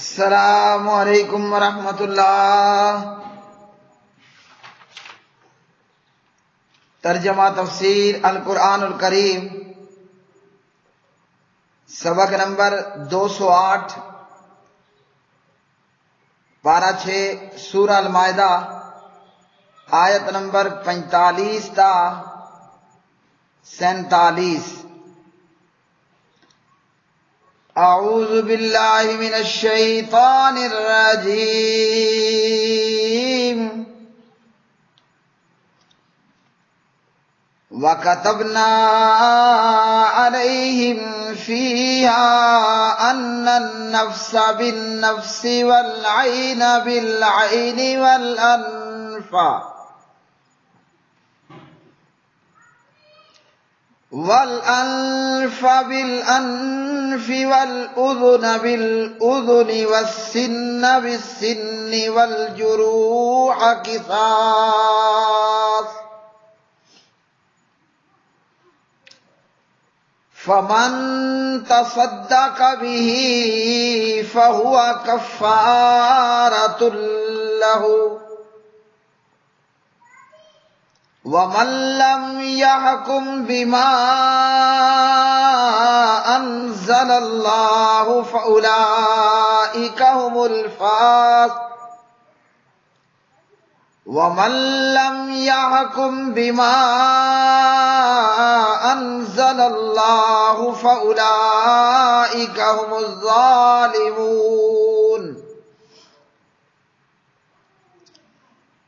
السلام علیکم ورحمۃ اللہ۔ ترجمہ تفسیر القرآن الکریم، سبق نمبر 208، پارہ 6 سورہ المائدہ، آیت نمبر 45 تا 47۔ اعوذ باللہ من الشیطان الرجیم۔ وَكَتَبْنَا عَلَيْهِمْ فِيهَا أَنَّ النَّفْسَ بِالنَّفْسِ وَالْعَيْنَ بِالْعَيْنِ وَالْأَنْفَ بِالْأَنْفِ وَالْأُذُنَ بِالْأُذُنِ وَالسِّنَّ بِالسِّنِّ وَالْجُرُوحَ قِصَاصٌ، فَمَن تَصَدَّقَ بِهِ فَهُوَ كَفَّارَةٌ لَّهُ، وَمَن لَّمْ يَحْكُم بِمَا أَنزَلَ اللَّهُ فَأُولَٰئِكَ هُمُ الْفَاسِقُونَ، وَمَن لَّمْ يَحْكُم بِمَا أَنزَلَ اللَّهُ فَأُولَٰئِكَ هُمُ الظَّالِمُونَ۔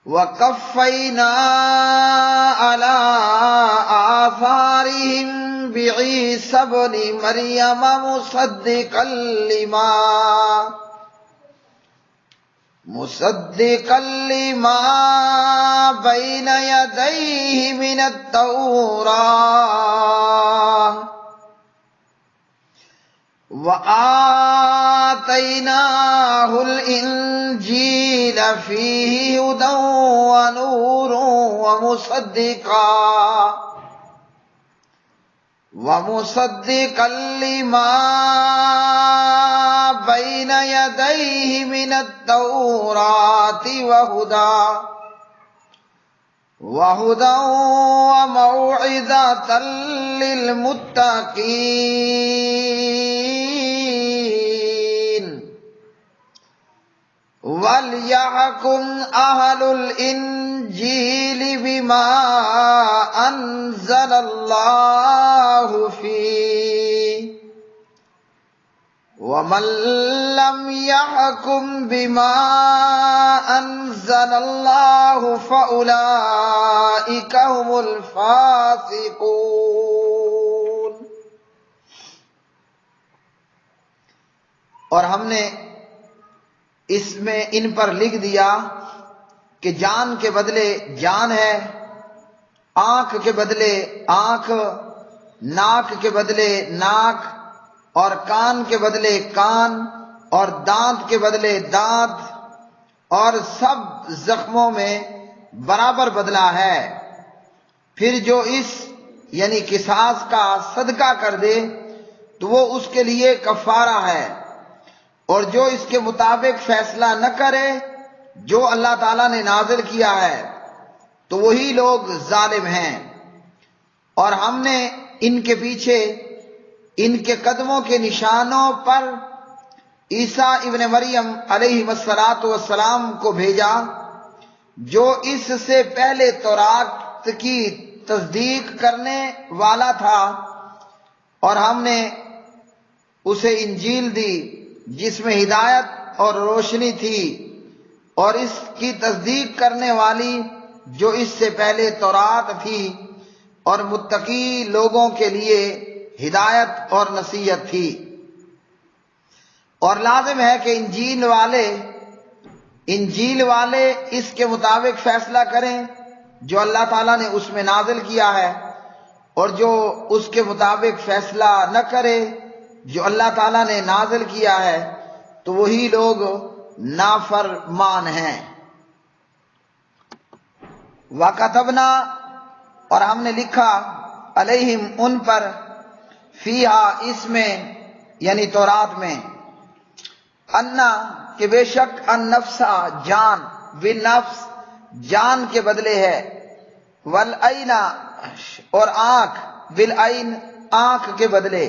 وَقَفَّيْنَا عَلَىٰ آثَارِهِم بِعِيسَى ابْنِ مَرْيَمَ مُصَدِّقًا لِّمَا بَيْنَ يَدَيْهِ مِنَ التَّوْرَاةِ، وَآتَيْنَاهُ الْإِنجِيلَ فِيهِ هُدًى وَنُورٌ وَمُصَدِّقًا لِّمَا بَيْنَ يَدَيْهِ مِنَ التَّوْرَاةِ وَهُدًى وَمَوْعِظَةً لِّلْمُتَّقِينَ۔ وَلْيَحْكُمْ أَهْلُ الْإِنجِيلِ بِمَا أَنزَلَ اللَّهُ فِيهِ، وَمَن لَّمْ يَحْكُم بِمَا أَنزَلَ اللَّهُ فَأُولَٰئِكَ هُمُ الْفَاسِقُونَ۔ اور ہم نے اس میں ان پر لکھ دیا کہ جان کے بدلے جان ہے، آنکھ کے بدلے آنکھ، ناک کے بدلے ناک، اور کان کے بدلے کان، اور دانت کے بدلے دانت، اور سب زخموں میں برابر بدلہ ہے۔ پھر جو اس یعنی قصاص کا صدقہ کر دے تو وہ اس کے لیے کفارہ ہے، اور جو اس کے مطابق فیصلہ نہ کرے جو اللہ تعالیٰ نے نازل کیا ہے تو وہی لوگ ظالم ہیں۔ اور ہم نے ان کے پیچھے ان کے قدموں کے نشانوں پر عیسیٰ ابن مریم علیہ السلام کو بھیجا، جو اس سے پہلے تورات کی تصدیق کرنے والا تھا، اور ہم نے اسے انجیل دی جس میں ہدایت اور روشنی تھی، اور اس کی تصدیق کرنے والی جو اس سے پہلے تورات تھی، اور متقی لوگوں کے لیے ہدایت اور نصیحت تھی۔ اور لازم ہے کہ انجیل والے اس کے مطابق فیصلہ کریں جو اللہ تعالیٰ نے اس میں نازل کیا ہے، اور جو اس کے مطابق فیصلہ نہ کرے جو اللہ تعالیٰ نے نازل کیا ہے تو وہی لوگ نافرمان ہیں۔ وَكَتَبْنَا، اور ہم نے لکھا، علیہم ان پر، فیہا اس میں یعنی تورات میں، انا کہ بے شک ان نفسا جان، بالنفس جان کے بدلے ہے، والعین اور آنکھ، بالعین آنکھ کے بدلے،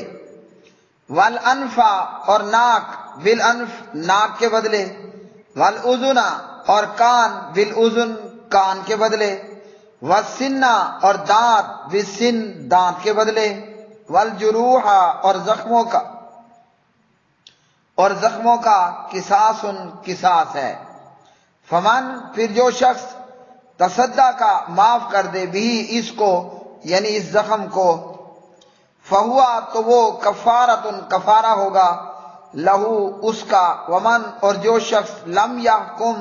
والانفا اور ناک، بالانف ناک کے بدلے، والاذن اور کان، بالاذن کان کے بدلے، والسن اور دانت، بالسن دانت کے بدلے، والجروح اور زخموں کا قصاص قصاص ہے۔ فمن پھر جو شخص تصدیٰ کا معاف کر دے بھی اس کو یعنی اس زخم کو، فہوا تو وہ کفارتن کفارہ ہوگا، لہو اس کا، ومن اور جو شخص لم یحکم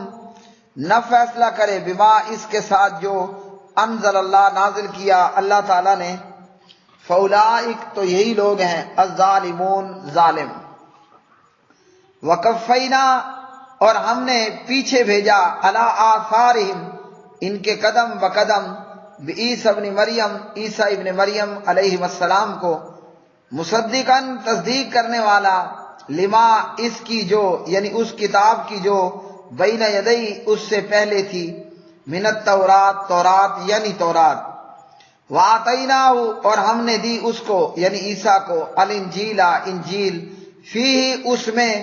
نہ فیصلہ کرے، بما اس کے ساتھ جو انزل اللہ نازل کیا اللہ تعالیٰ نے، فاولئک تو یہی لوگ ہیں الظالمون ظالم۔ وکفینا اور ہم نے پیچھے بھیجا، علی آثارہم ان کے قدم بقدم، بعیسی ابن مریم عیسیٰ ابن مریم علیہ السلام کو، مصدقاً تصدیق کرنے والا، لما اس کی جو یعنی اس کتاب کی جو بین یدئی اس سے پہلے تھی، من التورات تورات یعنی تورات، وآتیناہ اور ہم نے دی اس کو یعنی عیسیٰ کو، الانجیل انجیل، فیہ اس میں،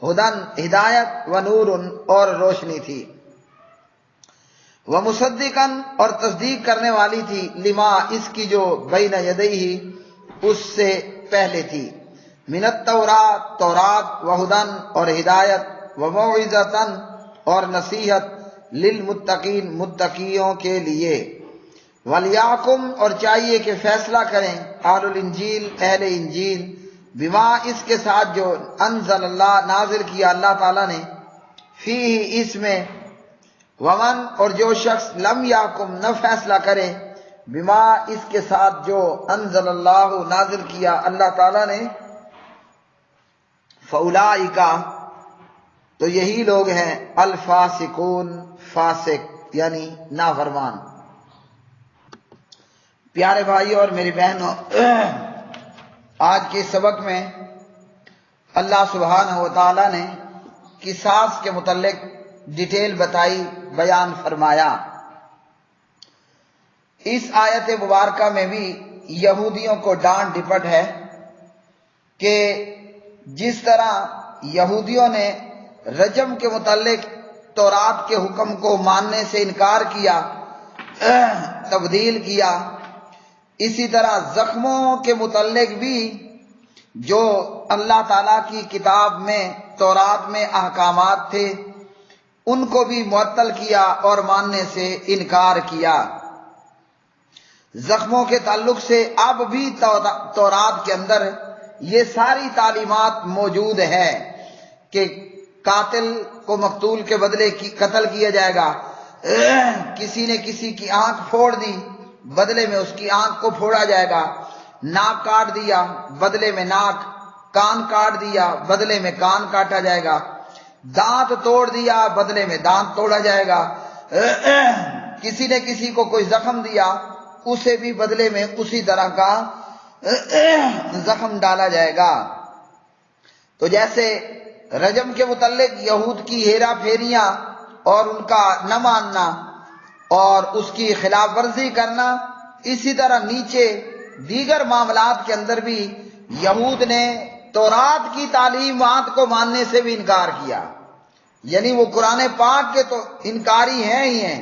ہدن ہدایت، ونور اور روشنی تھی، ومصدقاً اور تصدیق کرنے والی تھی، لما اس کی جو بین یدیہ اس سے پہلے تھی، من التورات تورات، وہدن اور ہدایت، وموعظۃ اور نصیحت، للمتقین متقیوں کے لیے، ولیحکم اور چاہیے کہ فیصلہ کریں، اہل الانجیل اہل انجیل، بما اس کے ساتھ جو انزل اللہ نازل کیا اللہ تعالیٰ نے، فیہ اس میں، ومن اور جو شخص لم یحکم نہ فیصلہ کرے، بما اس کے ساتھ جو انزل اللہ نازل کیا اللہ تعالیٰ نے، فاولئک تو یہی لوگ ہیں الفاسقون فاسق یعنی نافرمان۔ پیارے بھائیوں اور میری بہنوں، آج کے سبق میں اللہ سبحانہ و تعالیٰ نے قصاص کے متعلق ڈیٹیل بتائی، بیان فرمایا۔ اس آیت مبارکہ میں بھی یہودیوں کو ڈانٹ ڈپٹ ہے کہ جس طرح یہودیوں نے رجم کے متعلق تورات کے حکم کو ماننے سے انکار کیا، تبدیل کیا، اسی طرح زخموں کے متعلق بھی جو اللہ تعالیٰ کی کتاب میں تورات میں احکامات تھے ان کو بھی معطل کیا اور ماننے سے انکار کیا۔ زخموں کے تعلق سے اب بھی تورات کے اندر یہ ساری تعلیمات موجود ہے کہ قاتل کو مقتول کے بدلے قتل کیا جائے گا، کسی نے کسی کی آنکھ پھوڑ دی بدلے میں اس کی آنکھ کو پھوڑا جائے گا، ناک کاٹ دیا بدلے میں ناک، کان کاٹ دیا بدلے میں کان کاٹا جائے گا، دانت توڑ دیا بدلے میں دانت توڑا جائے گا، کسی نے کسی کو کوئی زخم دیا اسے بھی بدلے میں اسی طرح کا زخم ڈالا جائے گا۔ تو جیسے رجم کے متعلق یہود کی ہیرا پھیریاں اور ان کا نہ ماننا اور اس کی خلاف ورزی کرنا، اسی طرح نیچے دیگر معاملات کے اندر بھی یہود نے تورات کی تعلیمات کو ماننے سے بھی انکار کیا، یعنی وہ قرآن پاک کے تو انکاری ہیں ہی ہیں،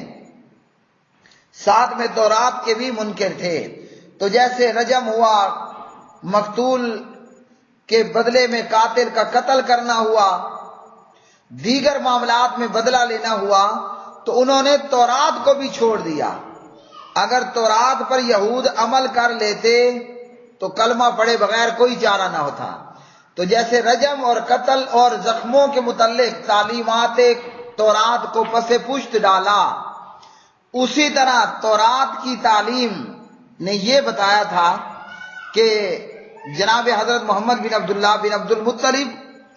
ساتھ میں تورات کے بھی منکر تھے۔ تو جیسے رجم ہوا، مقتول کے بدلے میں قاتل کا قتل کرنا ہوا، دیگر معاملات میں بدلہ لینا ہوا، تو انہوں نے تورات کو بھی چھوڑ دیا۔ اگر تورات پر یہود عمل کر لیتے تو کلمہ پڑھے بغیر کوئی چارہ نہ ہوتا۔ تو جیسے رجم اور قتل اور زخموں کے متعلق تعلیمات تورات کو پس پشت ڈالا، اسی طرح تورات کی تعلیم نے یہ بتایا تھا کہ جناب حضرت محمد بن عبداللہ بن عبد المطلب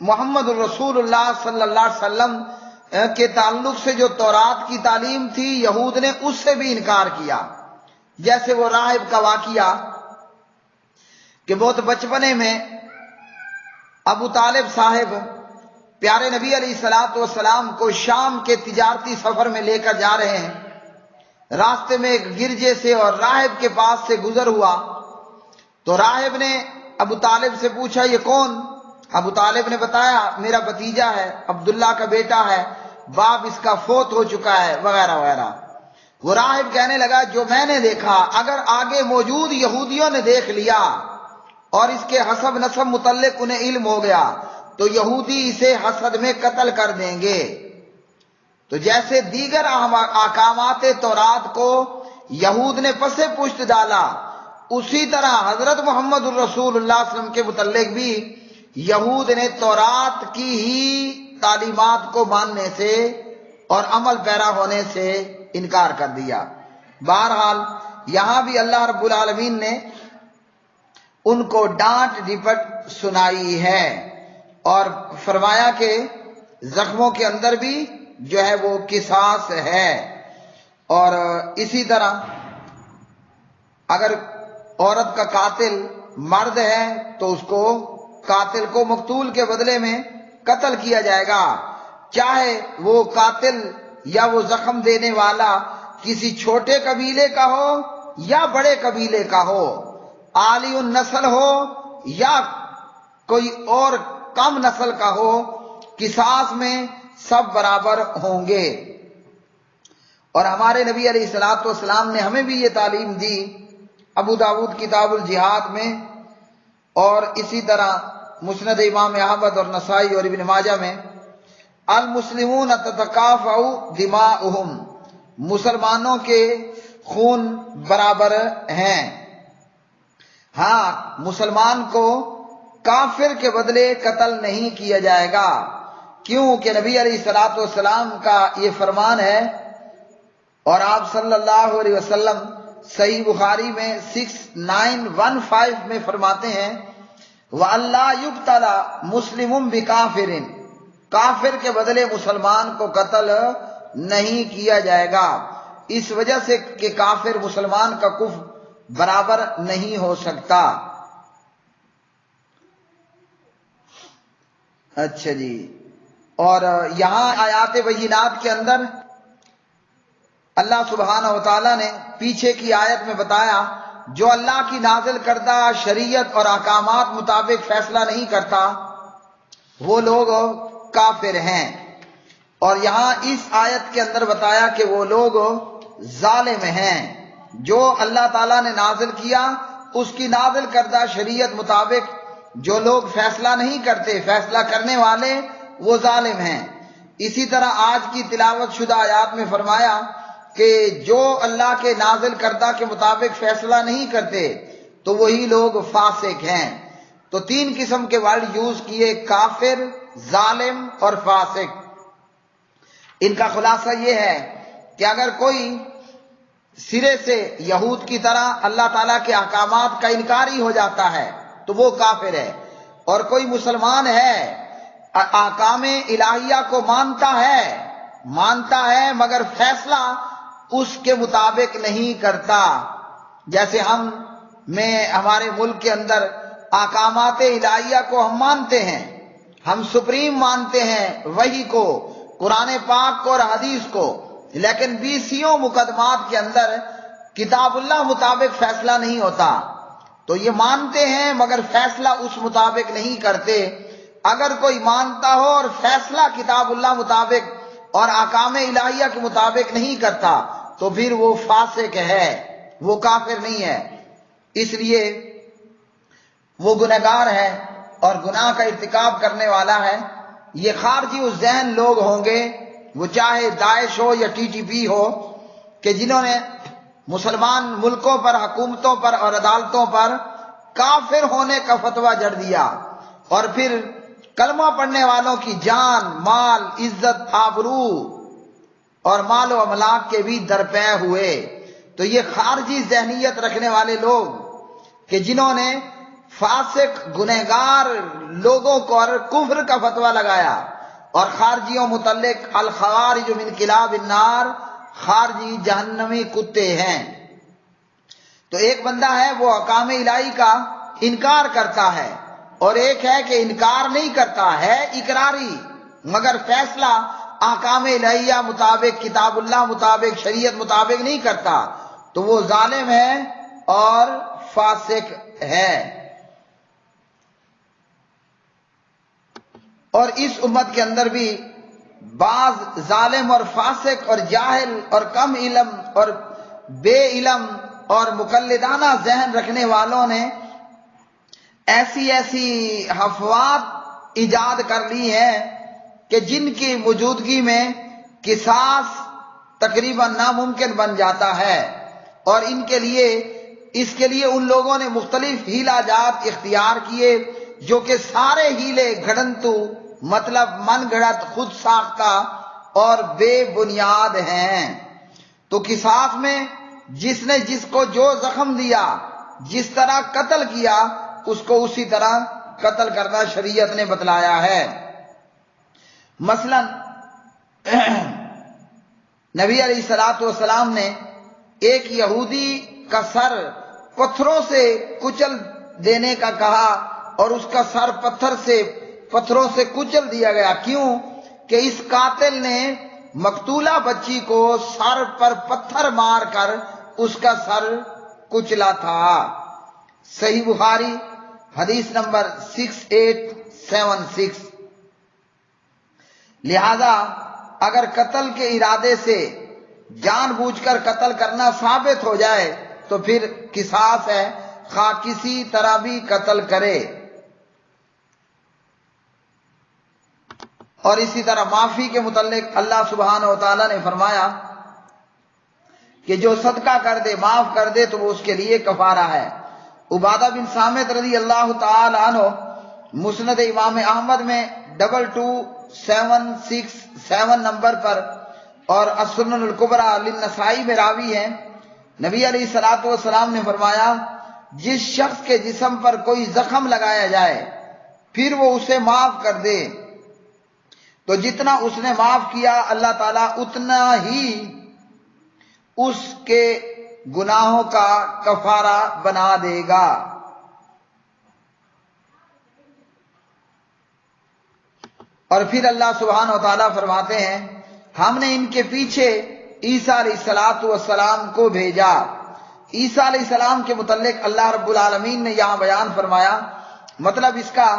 محمد الرسول اللہ صلی اللہ علیہ وسلم کے تعلق سے جو تورات کی تعلیم تھی یہود نے اس سے بھی انکار کیا۔ جیسے وہ راہب کا واقعہ کہ بہت بچپنے میں ابو طالب صاحب پیارے نبی علیہ الصلوۃ والسلام کو شام کے تجارتی سفر میں لے کر جا رہے ہیں۔ راستے میں ایک گرجے سے اور راہب کے پاس سے گزر ہوا تو راہب نے ابو طالب سے پوچھا یہ کون؟ ابو طالب نے بتایا میرا بھتیجا ہے، عبداللہ کا بیٹا ہے، باپ اس کا فوت ہو چکا ہے وغیرہ وغیرہ۔ وہ راہب کہنے لگا جو میں نے دیکھا اگر آگے موجود یہودیوں نے دیکھ لیا اور اس کے حسب نسب متعلق انہیں علم ہو گیا تو یہودی اسے حسد میں قتل کر دیں گے۔ تو جیسے دیگر احکامات تورات کو یہود نے پس پشت ڈالا، اسی طرح حضرت محمد الرسول اللہ صلی اللہ علیہ وسلم کے متعلق بھی یہود نے تورات کی ہی تعلیمات کو ماننے سے اور عمل پیرا ہونے سے انکار کر دیا۔ بہرحال یہاں بھی اللہ رب العالمین نے ان کو ڈانٹ ڈپٹ سنائی ہے اور فرمایا کہ زخموں کے اندر بھی جو ہے وہ قصاص ہے۔ اور اسی طرح اگر عورت کا قاتل مرد ہے تو اس کو قاتل کو مقتول کے بدلے میں قتل کیا جائے گا، چاہے وہ قاتل یا وہ زخم دینے والا کسی چھوٹے قبیلے کا ہو یا بڑے قبیلے کا ہو، عالی النسل ہو یا کوئی اور کم نسل کا ہو، قصاص میں سب برابر ہوں گے۔ اور ہمارے نبی علیہ الصلوۃ والسلام نے ہمیں بھی یہ تعلیم دی ابو داؤد کتاب الجہاد میں، اور اسی طرح مسند امام احمد اور نسائی اور ابن ماجہ میں، المسلمون تتکافؤ دماؤہم، مسلمانوں کے خون برابر ہیں۔ ہاں مسلمان کو کافر کے بدلے قتل نہیں کیا جائے گا، کیونکہ نبی علیہ الصلوۃ والسلام کا یہ فرمان ہے، اور آپ صلی اللہ علیہ وسلم صحیح بخاری میں 6915 میں فرماتے ہیں وَأَلَّا يُقْتَلَ مُسْلِمٌ بِكَافِرٍ، کافر کے بدلے مسلمان کو قتل نہیں کیا جائے گا، اس وجہ سے کہ کافر مسلمان کا کفر برابر نہیں ہو سکتا۔ اچھا جی، اور یہاں آیات بینات کے اندر اللہ سبحانہ و تعالیٰ نے پیچھے کی آیت میں بتایا جو اللہ کی نازل کردہ شریعت اور احکامات مطابق فیصلہ نہیں کرتا وہ لوگ کافر ہیں، اور یہاں اس آیت کے اندر بتایا کہ وہ لوگ ظالم ہیں۔ جو اللہ تعالیٰ نے نازل کیا اس کی نازل کردہ شریعت مطابق جو لوگ فیصلہ نہیں کرتے، فیصلہ کرنے والے وہ ظالم ہیں۔ اسی طرح آج کی تلاوت شدہ آیات میں فرمایا کہ جو اللہ کے نازل کردہ کے مطابق فیصلہ نہیں کرتے تو وہی لوگ فاسق ہیں۔ تو تین قسم کے ورڈ یوز کیے، کافر، ظالم اور فاسق۔ ان کا خلاصہ یہ ہے کہ اگر کوئی سرے سے یہود کی طرح اللہ تعالیٰ کے احکامات کا انکاری ہو جاتا ہے تو وہ کافر ہے، اور کوئی مسلمان ہے احکام الہیہ کو مانتا ہے مگر فیصلہ اس کے مطابق نہیں کرتا، جیسے ہمارے ملک کے اندر احکامات الہیہ کو ہم مانتے ہیں، ہم سپریم مانتے ہیں وحی کو، قرآن پاک کو اور حدیث کو، لیکن 20 مقدمات کے اندر کتاب اللہ مطابق فیصلہ نہیں ہوتا، تو یہ مانتے ہیں مگر فیصلہ اس مطابق نہیں کرتے۔ اگر کوئی مانتا ہو اور فیصلہ کتاب اللہ مطابق اور احکام الہیہ کے مطابق نہیں کرتا تو پھر وہ فاسق ہے، وہ کافر نہیں ہے، اس لیے وہ گنہگار ہے اور گناہ کا ارتکاب کرنے والا ہے۔ یہ خارجی الذہن لوگ ہوں گے، وہ چاہے داعش ہو یا ٹی ٹی پی ہو، کہ جنہوں نے مسلمان ملکوں پر، حکومتوں پر اور عدالتوں پر کافر ہونے کا فتویٰ جڑ دیا، اور پھر کلمہ پڑھنے والوں کی جان، مال، عزت، آبرو اور مال و املاک کے بھی درپے ہوئے۔ تو یہ خارجی ذہنیت رکھنے والے لوگ کہ جنہوں نے فاسق گنہگار لوگوں کو اور کفر کا فتویٰ لگایا، اور خارجیوں متعلق الخوارج من کلاب النار، خارجی جہنمی کتے ہیں۔ تو ایک بندہ ہے وہ احکام الہی کا انکار کرتا ہے، اور ایک ہے کہ انکار نہیں کرتا ہے، اقراری مگر فیصلہ احکام الہیہ مطابق، کتاب اللہ مطابق، شریعت مطابق نہیں کرتا تو وہ ظالم ہے اور فاسق ہے۔ اور اس امت کے اندر بھی بعض ظالم اور فاسق اور جاہل اور کم علم اور بے علم اور مقلدانہ ذہن رکھنے والوں نے ایسی ایسی افواہات ایجاد کر لی ہیں کہ جن کی موجودگی میں قصاص تقریباً ناممکن بن جاتا ہے، اور اس کے لیے ان لوگوں نے مختلف ہیلا جات اختیار کیے جو کہ سارے ہیلے گھڑنتو، مطلب من گھڑت، خود ساختہ اور بے بنیاد ہیں۔ تو قصاص میں جس نے جس کو جو زخم دیا، جس طرح قتل کیا، اس کو اسی طرح قتل کرنا شریعت نے بتلایا ہے۔ مثلا نبی علیہ السلام نے ایک یہودی کا سر پتھروں سے کچل دینے کا کہا، اور اس کا سر پتھروں سے کچل دیا گیا۔ کیوں؟ کہ اس قاتل نے مقتولہ بچی کو سر پر پتھر مار کر اس کا سر کچلا تھا۔ صحیح بخاری حدیث نمبر 6876۔ لہذا اگر قتل کے ارادے سے جان بوجھ کر قتل کرنا ثابت ہو جائے تو پھر قصاص ہے، خواہ کسی طرح بھی قتل کرے۔ اور اسی طرح معافی کے متعلق اللہ سبحانہ و تعالیٰ نے فرمایا کہ جو صدقہ کر دے، معاف کر دے تو وہ اس کے لیے کفارہ ہے۔ عبادہ بن صامت رضی اللہ تعالی عنہ مسند امام احمد میں 22767 نمبر پر اور السنن الکبریٰ للنسائی میں راوی ہیں، نبی علیہ السلام نے فرمایا جس شخص کے جسم پر کوئی زخم لگایا جائے پھر وہ اسے معاف کر دے تو جتنا اس نے معاف کیا اللہ تعالیٰ اتنا ہی اس کے گناہوں کا کفارہ بنا دے گا۔ اور پھر اللہ سبحانہ و تعالیٰ فرماتے ہیں ہم نے ان کے پیچھے عیسیٰ علیہ السلام کو بھیجا۔ عیسیٰ علیہ السلام کے متعلق اللہ رب العالمین نے یہاں بیان فرمایا، مطلب اس کا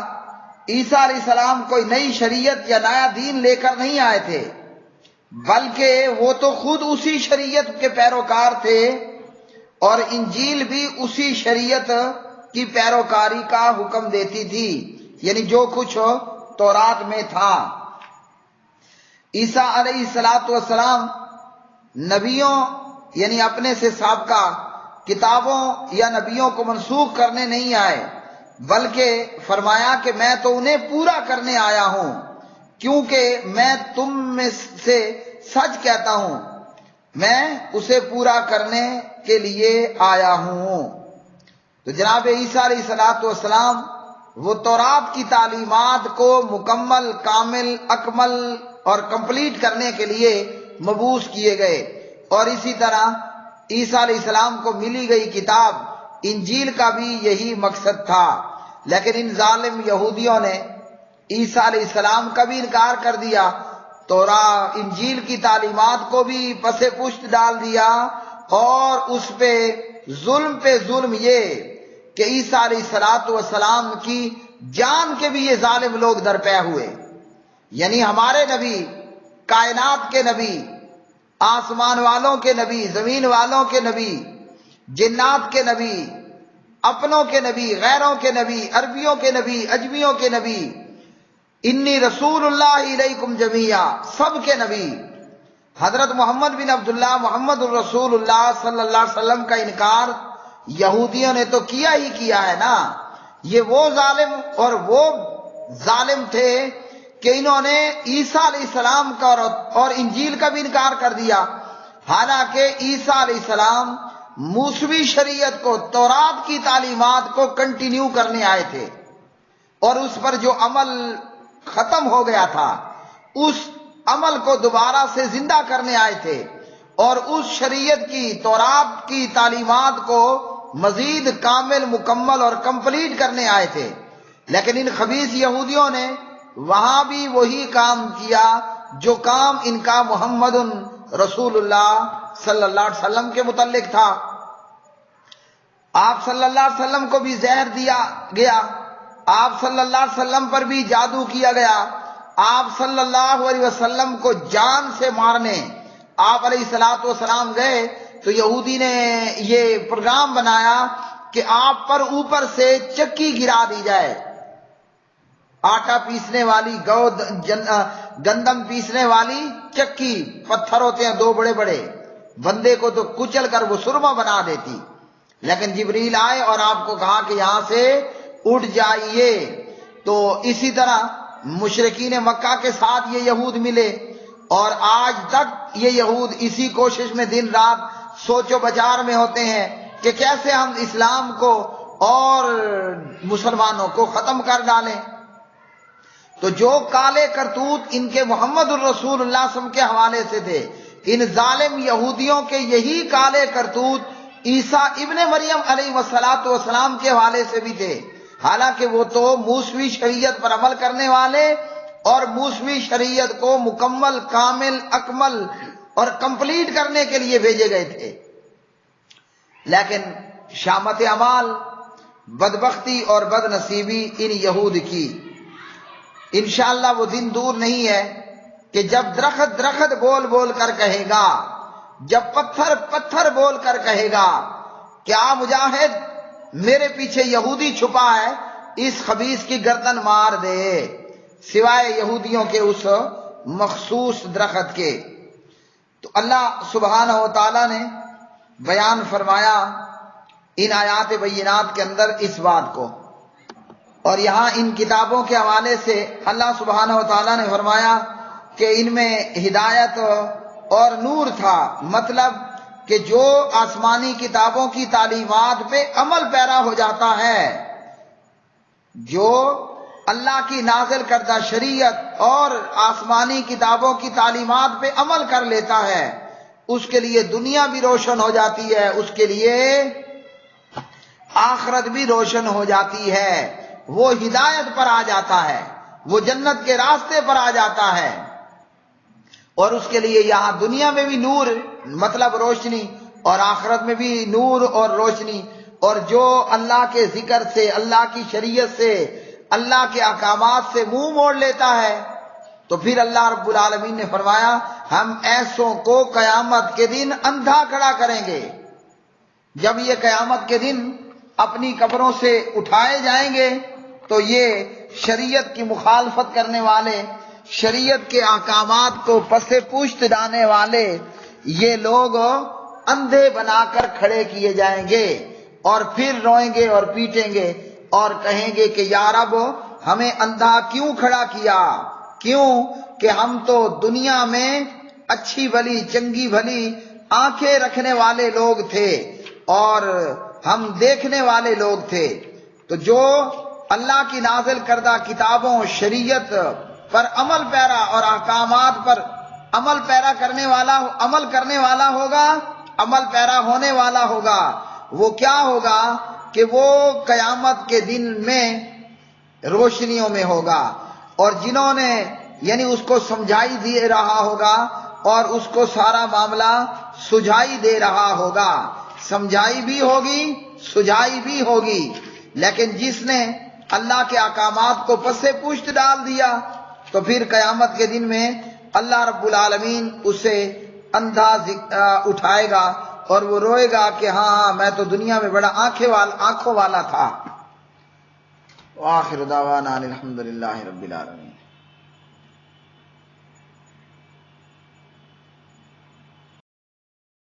عیسیٰ علیہ السلام کوئی نئی شریعت یا نیا دین لے کر نہیں آئے تھے، بلکہ وہ تو خود اسی شریعت کے پیروکار تھے، اور انجیل بھی اسی شریعت کی پیروکاری کا حکم دیتی تھی، یعنی جو کچھ تورات میں تھا۔ عیسیٰ علیہ السلام نبیوں یعنی اپنے سے سابقہ کتابوں یا نبیوں کو منسوخ کرنے نہیں آئے، بلکہ فرمایا کہ میں تو انہیں پورا کرنے آیا ہوں، کیونکہ میں تم میں سے سچ کہتا ہوں، میں اسے پورا کرنے کے لیے آیا ہوں۔ تو جناب عیسیٰ علیہ السلام وہ تورات کی تعلیمات کو مکمل، کامل، اکمل اور کمپلیٹ کرنے کے لیے مبعوث کیے گئے، اور اسی طرح عیسیٰ علیہ السلام کو ملی گئی کتاب انجیل کا بھی یہی مقصد تھا۔ لیکن ان ظالم یہودیوں نے عیسیٰ علیہ السلام کا بھی انکار کر دیا، انجیل کی تعلیمات کو بھی پس پشت ڈال دیا، اور اس پہ ظلم یہ کہ عیسیٰ علیہ السلام کی جان کے بھی یہ ظالم لوگ درپے ہوئے۔ یعنی ہمارے نبی، کائنات کے نبی، آسمان والوں کے نبی، زمین والوں کے نبی، جنات کے نبی، اپنوں کے نبی، غیروں کے نبی، عربیوں کے نبی، اجمیوں کے نبی، انی رسول اللہ علیکم جمیعا، سب کے نبی حضرت محمد بن عبداللہ محمد الرسول اللہ صلی اللہ علیہ وسلم کا انکار یہودیوں نے تو کیا ہی کیا ہے نا۔ یہ وہ ظالم تھے کہ انہوں نے عیسیٰ علیہ السلام کا اور انجیل کا بھی انکار کر دیا، حالانکہ عیسیٰ علیہ السلام موسوی شریعت کو، تورات کی تعلیمات کو کنٹینیو کرنے آئے تھے، اور اس پر جو عمل ختم ہو گیا تھا اس عمل کو دوبارہ سے زندہ کرنے آئے تھے، اور اس شریعت کی، تورات کی تعلیمات کو مزید کامل، مکمل اور کمپلیٹ کرنے آئے تھے۔ لیکن ان خبیث یہودیوں نے وہاں بھی وہی کام کیا جو کام ان کا محمد رسول اللہ صلی اللہ علیہ وسلم کے متعلق تھا۔ آپ صلی اللہ علیہ وسلم کو بھی زہر دیا گیا، آپ صلی اللہ علیہ وسلم پر بھی جادو کیا گیا، آپ صلی اللہ علیہ وسلم کو جان سے مارنے آپ علیہ الصلوۃ والسلام گئے تو یہودی نے یہ پروگرام بنایا کہ آپ پر اوپر سے چکی گرا دی جائے، آٹا پیسنے والی گندم پیسنے والی چکی، پتھر ہوتے ہیں دو بڑے بڑے، بندے کو تو کچل کر وہ سرما بنا دیتی، لیکن جبریل آئے اور آپ کو کہا کہ یہاں سے اٹھ جائیے۔ تو اسی طرح مشرکین مکہ کے ساتھ یہ یہود ملے، اور آج تک یہ یہود اسی کوشش میں دن رات سوچ و بچار میں ہوتے ہیں کہ کیسے ہم اسلام کو اور مسلمانوں کو ختم کر ڈالیں۔ تو جو کالے کرتوت ان کے محمد الرسول اللہ صلی اللہ علیہ وسلم کے حوالے سے تھے، ان ظالم یہودیوں کے یہی کالے کرتوت عیسیٰ ابن مریم علیہ السلام کے حوالے سے بھی تھے، حالانکہ وہ تو موسوی شریعت پر عمل کرنے والے اور موسوی شریعت کو مکمل، کامل، اکمل اور کمپلیٹ کرنے کے لیے بھیجے گئے تھے۔ لیکن شامت اعمال، بدبختی اور بد نصیبی ان یہود کی، انشاءاللہ وہ دن دور نہیں ہے کہ جب درخت درخت بول بول کر کہے گا، جب پتھر پتھر بول کر کہے گا کیا مجاہد میرے پیچھے یہودی چھپا ہے، اس خبیث کی گردن مار دے، سوائے یہودیوں کے اس مخصوص درخت کے۔ تو اللہ سبحانہ و تعالی نے بیان فرمایا ان آیات بینات کے اندر اس بات کو، اور یہاں ان کتابوں کے حوالے سے اللہ سبحانہ و تعالی نے فرمایا کہ ان میں ہدایت اور نور تھا، مطلب کہ جو آسمانی کتابوں کی تعلیمات پہ عمل پیرا ہو جاتا ہے، جو اللہ کی نازل کردہ شریعت اور آسمانی کتابوں کی تعلیمات پہ عمل کر لیتا ہے، اس کے لیے دنیا بھی روشن ہو جاتی ہے، اس کے لیے آخرت بھی روشن ہو جاتی ہے، وہ ہدایت پر آ جاتا ہے، وہ جنت کے راستے پر آ جاتا ہے، اور اس کے لیے یہاں دنیا میں بھی نور مطلب روشنی، اور آخرت میں بھی نور اور روشنی۔ اور جو اللہ کے ذکر سے، اللہ کی شریعت سے، اللہ کے احکامات سے منہ موڑ لیتا ہے تو پھر اللہ رب العالمین نے فرمایا ہم ایسوں کو قیامت کے دن اندھا کھڑا کریں گے۔ جب یہ قیامت کے دن اپنی قبروں سے اٹھائے جائیں گے تو یہ شریعت کی مخالفت کرنے والے، شریعت کے احکامات کو پس پوشت ڈالنے والے، یہ لوگ اندھے بنا کر کھڑے کیے جائیں گے، اور پھر روئیں گے اور پیٹیں گے اور کہیں گے کہ یا رب ہمیں اندھا کیوں کھڑا کیا، کیوں کہ ہم تو دنیا میں اچھی بھلی چنگی بھلی آنکھیں رکھنے والے لوگ تھے اور ہم دیکھنے والے لوگ تھے۔ تو جو اللہ کی نازل کردہ کتابوں، شریعت پر عمل پیرا اور احکامات پر عمل پیرا کرنے والا، عمل کرنے والا ہوگا، عمل پیرا ہونے والا ہوگا، وہ کیا ہوگا کہ وہ قیامت کے دن میں روشنیوں میں ہوگا، اور جنہوں نے یعنی اس کو سمجھائی دے رہا ہوگا اور اس کو سارا معاملہ سجھائی دے رہا ہوگا، سمجھائی بھی ہوگی سجھائی بھی ہوگی، لیکن جس نے اللہ کے احکامات کو پس پشت ڈال دیا تو پھر قیامت کے دن میں اللہ رب العالمین اسے اندھا اٹھائے گا اور وہ روئے گا کہ ہاں میں تو دنیا میں بڑا آنکھوں والا تھا۔ وآخر دعوانا الحمدللہ رب العالمین۔